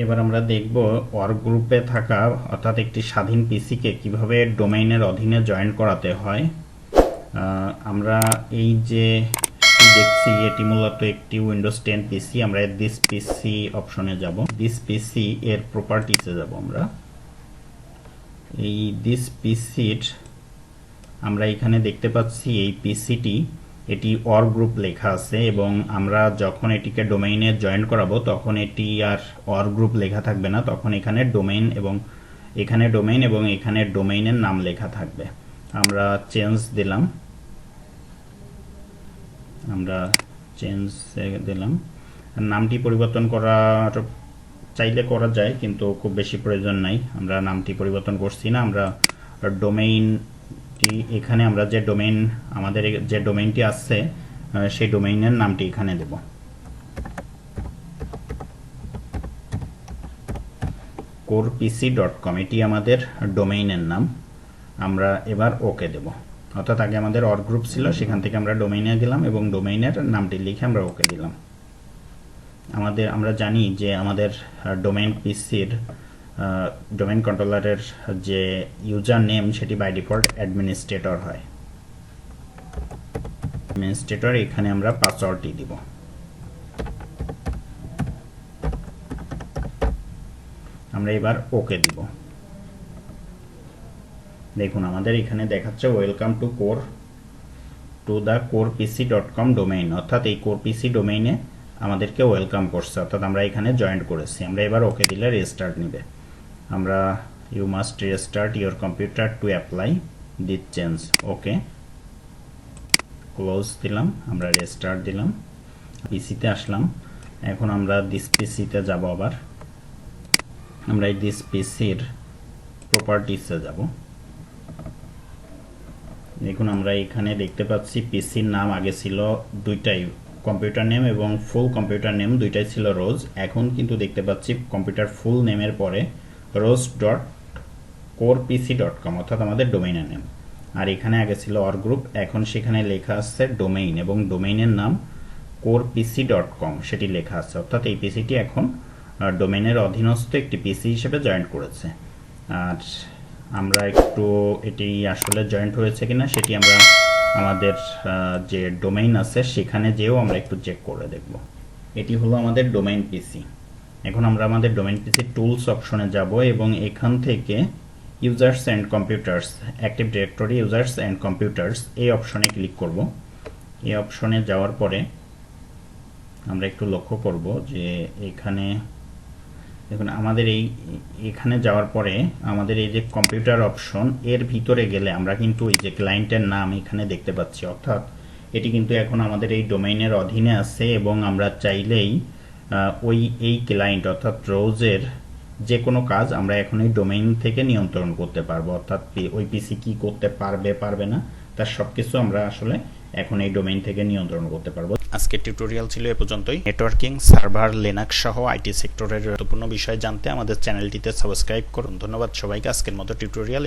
এবার আমরা দেখব ওয়ার্ক গ্রুপে থাকা অর্থাৎ একটি স্বাধীন পিসিকে কিভাবে ডোমেইনের অধীনে জয়েন করাতে হয়। আমরা এই যে দেখছি এটি মূলত একটি উইন্ডোজ 10 পিসি। আমরা দিস পিসি অপশনে যাব, দিস পিসি এর প্রপার্টিসে যাব। আমরা এই দিস পিসির আমরা এখানে দেখতে পাচ্ছি এই পিসিটি এটি ওয়ার্ক গ্রুপ লেখা আছে এবং আমরা যখন এটিকে ডোমেইনে জয়েন করাবো তখন এটি আর ওয়ার্ক গ্রুপ লেখা থাকবে না, তখন এখানে ডোমেইন এবং এখানে ডোমেইনের নাম লেখা থাকবে। আমরা চেঞ্জ দিলাম, নামটি পরিবর্তন করার চাইলে করা যায় কিন্তু খুব বেশি প্রয়োজন নাই। আমরা নামটি পরিবর্তন করছি না, আমরা ডোমেইনটি এখানে আমরা যে ডোমেইন আমাদের যে ডোমেইনটি আছে সেই ডোমেইনের নামটি এখানে দেব। corepc.com এটি আমাদের ডোমেইনের নাম। আমরা এবার ওকে দেব, অর্থাৎ আগে আমাদের ওয়ার্ক গ্রুপ ছিল, সেখান থেকে আমরা ডোমেইনে গেলাম এবং ডোমেইনের নামটি লিখে আমরা ওকে দিলাম। আমরা জানি যে আমাদের ডোমেইন পিসির ডোমেইন কন্ট্রোলারের যে ইউজার নেম সেটি বাই ডিফল্ট অ্যাডমিনিস্ট্রেটর হয়। অ্যাডমিনিস্ট্রেটর এখানে আমরা পাসওয়ার্ডটি দিব। আমরা এবার ওকে দিব। দেখুন আমাদের এখানে দেখাচ্ছে welcome to the corepc.com domain, অর্থাৎ এই corepc ডোমেইনে আমাদেরকে ওয়েলকাম করছে, অর্থাৎ আমরা এখানে জয়েন করেছি। আমরা এবার ওকে দিলে রেস্টার্ট নেবে। আমরা you must restart your computer to apply this change. Okay, close দিলাম, আমরা রেস্টার্ট দিলাম, পিসিতে আসলাম। এখন আমরা দিস পিসিতে যাব। আবার আমরা এই দিস পিসির প্রপার্টিসে যাব। দেখুন আমরা এখানে দেখতে পাচ্ছি পিসির নাম আগে ছিল দুইটাই, কম্পিউটার নেম এবং ফুল কম্পিউটার নেম দুইটাই ছিল রোজ। এখন কিন্তু দেখতে পাচ্ছি কম্পিউটার ফুল নেমের পরে rose.corepc.com অর্থাৎ আমাদের ডোমেইনের নেম। আর এখানে আগে ছিল ওয়ার্ক গ্রুপ, এখন সেখানে লেখা আছে ডোমেইন এবং ডোমেইনের নাম corepc.com সেটি লেখা আছে, অর্থাৎ এই পিসিটি এখন ডোমেইনের অধীনস্থ একটি পিসি হিসেবে জয়েন করেছে। আর আমরা একটু এটি আসলে জয়েন্ট হয়েছে কিনা সেটি আমরা আমাদের যে ডোমেইন আছে সেখানে যেও আমরা একটু চেক করে দেখব। এটি হলো আমাদের ডোমেইন পিসি। এখন আমরা আমাদের ডোমেইন পিসি টুলস অপশনে যাব এবং এখান থেকে users and computers, active directory users and computers এই অপশনে ক্লিক করব। এই অপশনে যাওয়ার পরে আমরা একটু লক্ষ্য করব যে এখানে দেখুন আমাদের এখানে যাওয়ার পরে আমাদের এই যে কম্পিউটার অপশন এর ভিতরে গেলে আমরা কিন্তু এই যে ক্লায়েন্টের নাম এখানে দেখতে পাচ্ছি, অর্থাৎ এটি কিন্তু এখন আমাদের এই ডোমেইনের অধীনে আছে এবং আমরা চাইলেই এই ক্লায়েন্ট অর্থাৎ রোজের যে কোনো কাজ আমরা এখন এই ডোমেইন থেকে নিয়ন্ত্রণ করতে পারবো, অর্থাৎ ওই পিসি কি করতে পারবে না তার সবকিছু আমরা আসলে এখন এই ডোমেইন থেকে নিয়ন্ত্রণ করতে পারবো। আজকের টিউটোরিয়াল ছিল এ পর্যন্তই। নেটওয়ার্কিং, সার্ভার, লিনাক্স সহ আইটি সেক্টরের গুরুত্বপূর্ণ বিষয় জানতে আমাদের চ্যানেলটিতে সাবস্ক্রাইব করুন। ধন্যবাদ সবাইকে। আজকের মতো টিউটোরিয়াল